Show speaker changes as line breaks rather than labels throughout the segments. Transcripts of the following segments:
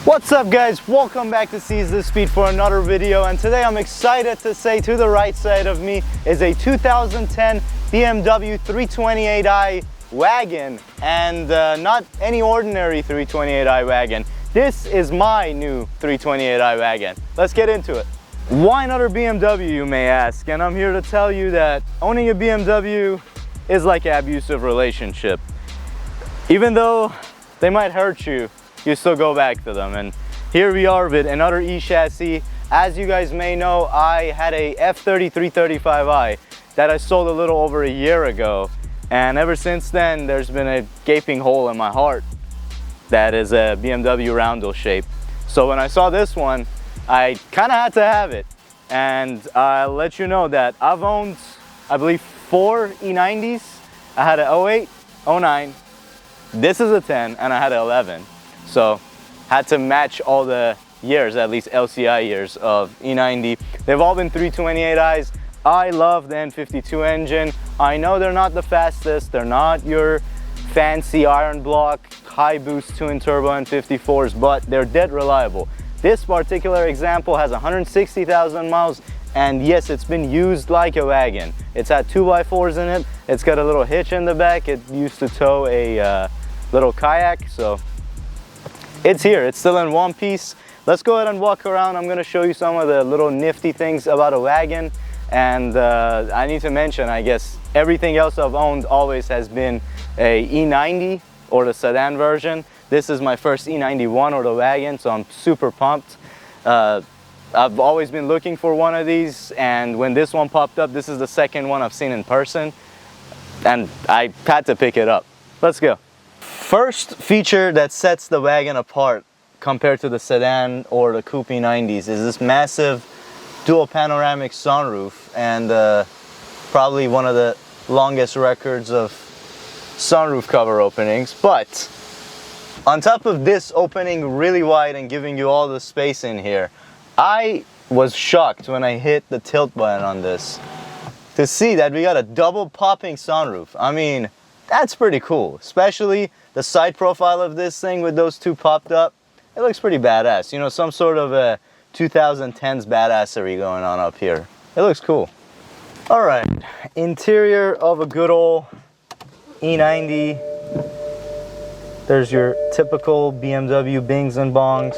What's up guys, welcome back to Seize the Speed for another video, and today I'm excited to say to the right side of me is a 2010 BMW 328i wagon, and not any ordinary 328i wagon. This is my new 328i wagon. Let's get into it. Why another BMW, you may ask, and I'm here to tell you that owning a BMW is like an abusive relationship. Even though they might hurt you, you still go back to them. And here we are with another e-chassis. As you guys may know, I had a F30 335i that I sold a little over a year ago, and ever since then there's been a gaping hole in my heart that is a BMW roundel shape. So when I saw this one, I kind of had to have it. And I'll let you know that I've owned, I believe, 4 E90s. I had an 08, 09, this is a 10, and I had an 11. So had to match all the years, at least LCI years of E90. They've all been 328i's. I love the N52 engine. I know they're not the fastest. They're not your fancy iron block, high boost twin turbo N54s, but they're dead reliable. This particular example has 160,000 miles, and yes, it's been used like a wagon. It's had 2x4s in it. It's got a little hitch in the back. It used to tow a little kayak, so it's here. It's still in one piece. Let's go ahead and walk around. I'm going to show you some of the little nifty things about a wagon. And I need to mention, I guess, everything else I've owned always has been a E90 or the sedan version. This is my first E91 or the wagon, so I'm super pumped. I've always been looking for one of these, and when this one popped up, this is the second one I've seen in person, and I had to pick it up. Let's go. First feature that sets the wagon apart compared to the sedan or the coupe E90s is this massive dual panoramic sunroof, and probably one of the longest records of sunroof cover openings. But on top of this opening really wide and giving you all the space in here, I was shocked when I hit the tilt button on this to see that we got a double popping sunroof. I mean, that's pretty cool, especially the side profile of this thing with those two popped up. It looks pretty badass. You know, some sort of a 2010s badassery going on up here. It looks cool. All right, interior of a good old E90. There's your typical BMW bings and bongs.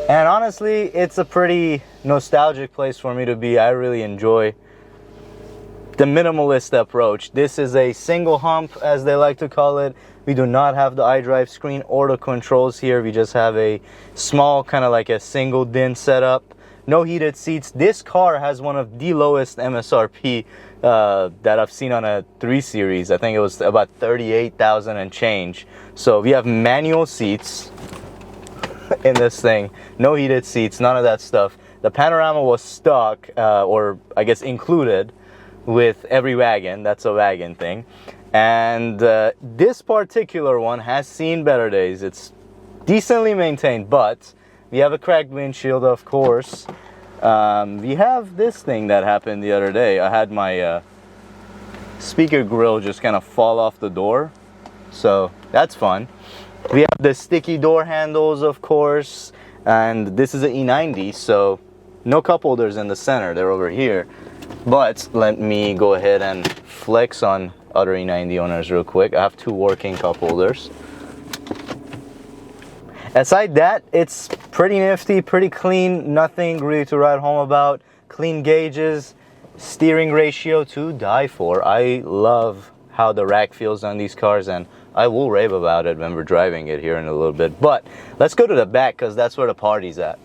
And honestly, it's a pretty nostalgic place for me to be. I really enjoy the minimalist approach. This is a single hump, as they like to call it. We do not have the iDrive screen or the controls here. We just have a small, kind of like a single DIN setup. No heated seats. This car has one of the lowest MSRP that I've seen on a 3 Series. I think it was about 38,000 and change. So we have manual seats in this thing. No heated seats, none of that stuff. The panorama was stock, or I guess included with every wagon. That's a wagon thing. And this particular one has seen better days. It's decently maintained, but we have a cracked windshield, of course. We have this thing that happened the other day. I had my speaker grill just kind of fall off the door, so that's fun. We have the sticky door handles, of course, and this is an E90, so no cup holders in the center. They're over here. But let me go ahead and flex on other E90 owners real quick. I have 2 working cup holders. Aside that, it's pretty nifty, pretty clean, nothing really to write home about. Clean gauges, steering ratio to die for. I love how the rack feels on these cars, and I will rave about it when we're driving it here in a little bit. But let's go to the back, because that's where the party's at.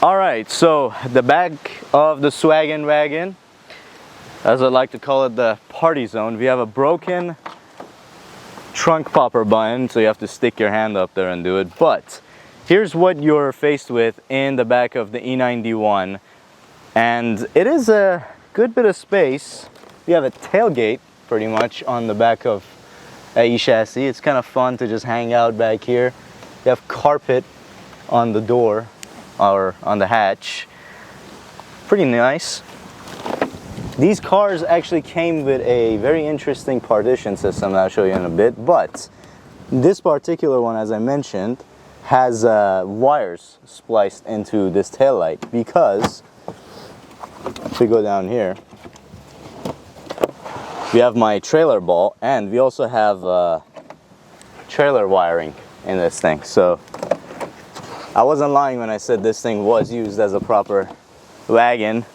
Alright, so the back of the Swagon wagon, as I like to call it, the party zone. We have a broken trunk popper button, so you have to stick your hand up there and do it. But here's what you're faced with in the back of the E91, and it is a good bit of space. We have a tailgate pretty much on the back of a e-chassis. It's kind of fun to just hang out back here. You have carpet on the door or on the hatch. Pretty nice. These cars actually came with a very interesting partition system that I'll show you in a bit, but this particular one, as I mentioned, has wires spliced into this taillight, because if we go down here, we have my trailer ball, and we also have trailer wiring in this thing. So I wasn't lying when I said this thing was used as a proper wagon,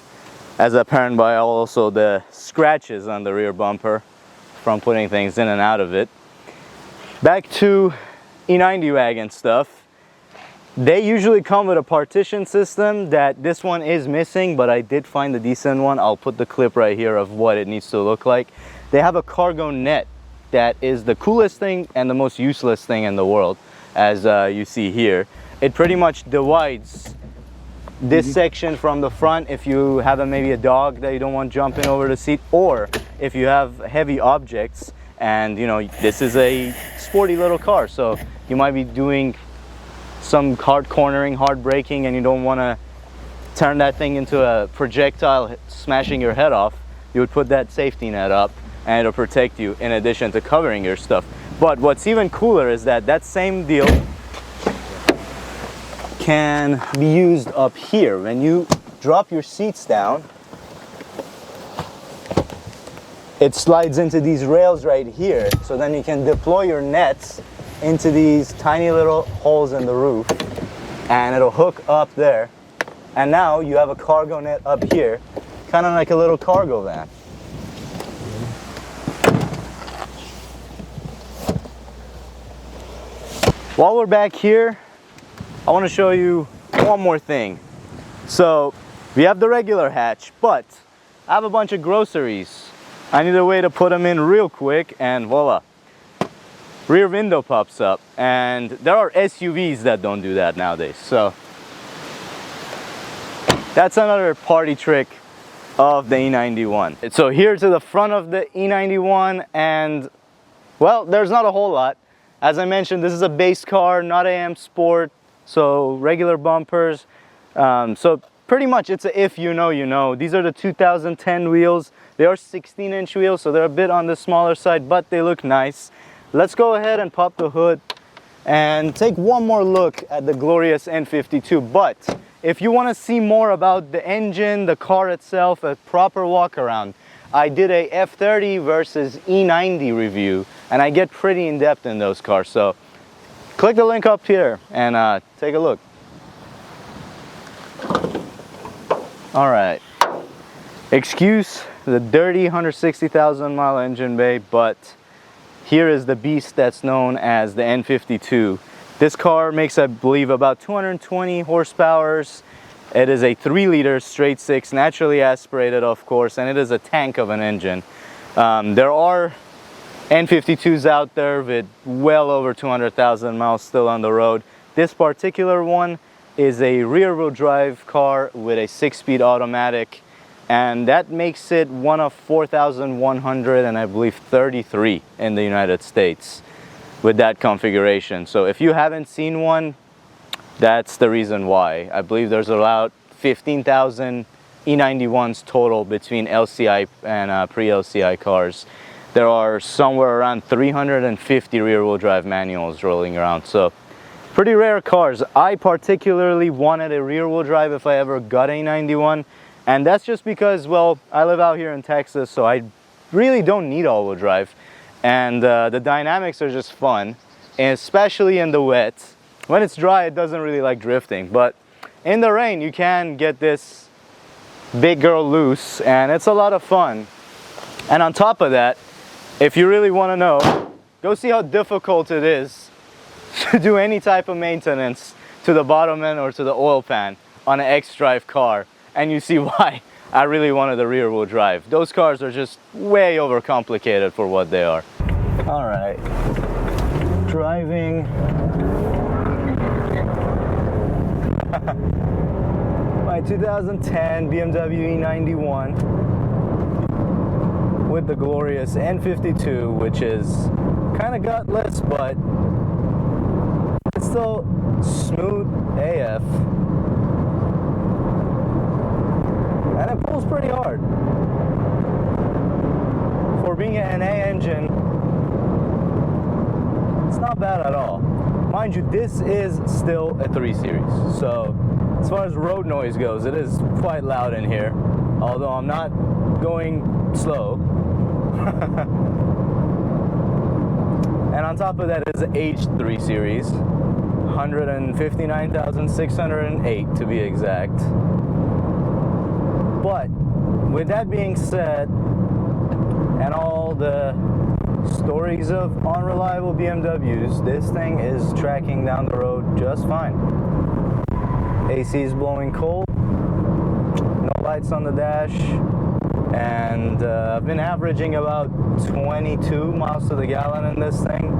as apparent by also the scratches on the rear bumper from putting things in and out of it. Back to E90 wagon stuff. They usually come with a partition system that this one is missing, but I did find a decent one. I'll put the clip right here of what it needs to look like. They have a cargo net that is the coolest thing and the most useless thing in the world, as you see here. It pretty much divides this section from the front if you have maybe a dog that you don't want jumping over the seat, or if you have heavy objects and, you know, this is a sporty little car, so you might be doing some hard cornering, hard braking, and you don't want to turn that thing into a projectile smashing your head off. You would put that safety net up and it'll protect you in addition to covering your stuff. But what's even cooler is that that same deal can be used up here. When you drop your seats down, it slides into these rails right here, so then you can deploy your nets into these tiny little holes in the roof, and it'll hook up there, and now you have a cargo net up here, kind of like a little cargo van. While we're back here, I want to show you one more thing. So we have the regular hatch, but I have a bunch of groceries. I need a way to put them in real quick, and voila, rear window pops up. And there are SUVs that don't do that nowadays, so that's another party trick of the E91. So here to the front of the E91, and well, there's not a whole lot. As I mentioned, this is a base car, not AM Sport, so regular bumpers. So pretty much it's a if you know, you know. These are the 2010 wheels. They are 16-inch wheels, so they're a bit on the smaller side, but they look nice. Let's go ahead and pop the hood and take one more look at the glorious N52. But if you want to see more about the engine, the car itself, a proper walk around, I did a F30 versus E90 review, and I get pretty in depth in those cars. So click the link up here and take a look. All right, excuse the dirty 160,000 mile engine bay, but here is the beast that's known as the N52. This car makes, I believe, about 220 horsepower. It is a 3-liter straight six, naturally aspirated, of course, and it is a tank of an engine. There are N52s out there with well over 200,000 miles still on the road. This particular one is a rear-wheel drive car with a 6-speed automatic, and that makes it one of 4,100 and I believe 33 in the United States with that configuration. So if you haven't seen one, that's the reason why. I believe there's about 15,000 E91s total between LCI and pre-LCI cars. There are somewhere around 350 rear-wheel drive manuals rolling around, so pretty rare cars. I particularly wanted a rear-wheel drive if I ever got a 91, and that's just because, well, I live out here in Texas, so I really don't need all-wheel drive, and the dynamics are just fun, and especially in the wet. When it's dry, it doesn't really like drifting, but in the rain, you can get this big girl loose, and it's a lot of fun. And on top of that, if you really want to know, go see how difficult it is to do any type of maintenance to the bottom end or to the oil pan on an X-Drive car, and you see why I really wanted the rear-wheel drive. Those cars are just way overcomplicated for what they are. All right, driving my 2010 BMW E91 with the glorious N52, which is kind of gutless, but it's still smooth AF, and it pulls pretty hard. For being an A engine, it's not bad at all. Mind you, this is still a 3 Series, so as far as road noise goes, it is quite loud in here, although I'm not going slow. And on top of that is an aged 3 Series, 159,608 to be exact. But with that being said, and all the stories of unreliable BMWs, this thing is tracking down the road just fine. AC is blowing cold, no lights on the dash, and I've been averaging about 22 miles to the gallon in this thing.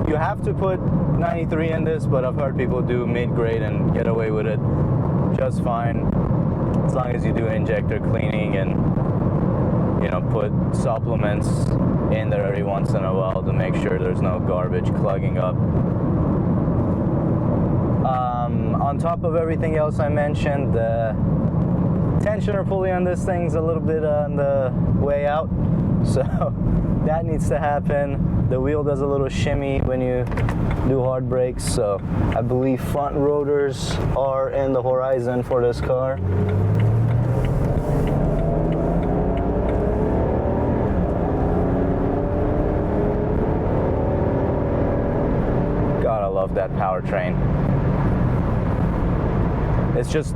You have to put 93 in this, but I've heard people do mid-grade and get away with it just fine, as long as you do injector cleaning and, you know, put supplements in there every once in a while to make sure there's no garbage clogging up. On top of everything else I mentioned, the tensioner pulley on this thing's a little bit on the way out, so that needs to happen. The wheel does a little shimmy when you do hard brakes, so I believe front rotors are in the horizon for this car. God, I love that powertrain. It's just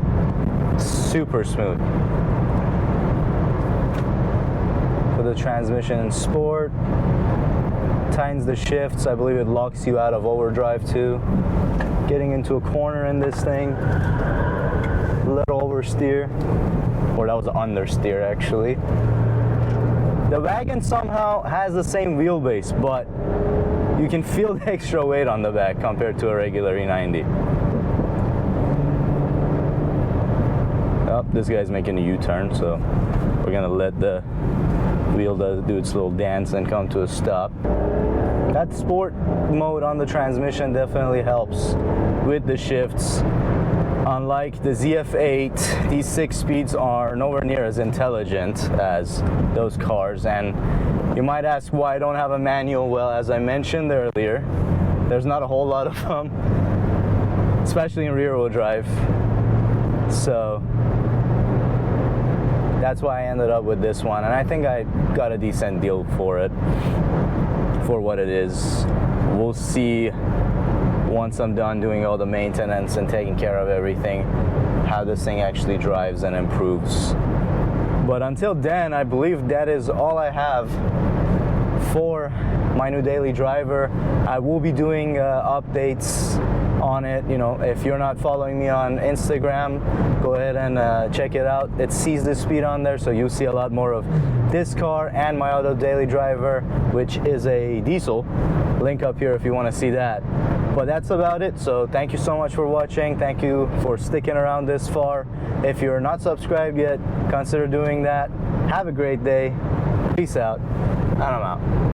super smooth. Put the transmission in sport, tightens the shifts. I believe it locks you out of overdrive too. Getting into a corner in this thing, a little oversteer, or that was understeer actually. The Wagon somehow has the same wheelbase, but you can feel the extra weight on the back compared to a regular E90. Oh, this guy's making a U-turn, so we're gonna let the wheel do its little dance and come to a stop. That sport mode on the transmission definitely helps with the shifts. Unlike the ZF8, these 6 speeds are nowhere near as intelligent as those cars, and you might ask why I don't have a manual. Well, as I mentioned earlier, there's not a whole lot of them, especially in rear-wheel drive, so that's why I ended up with this one, and I think I got a decent deal for it, for what it is. We'll see once I'm done doing all the maintenance and taking care of everything, how this thing actually drives and improves. But until then, I believe that is all I have for my new daily driver. I will be doing updates on it. You know, if you're not following me on Instagram, go ahead and check it out. It sees the speed on there, so you'll see a lot more of this car and my other daily driver, which is a diesel. Link up here if you want to see that. But that's about it, so thank you so much for watching. Thank you for sticking around this far. If you're not subscribed yet, consider doing that. Have a great day. Peace out, and I'm out.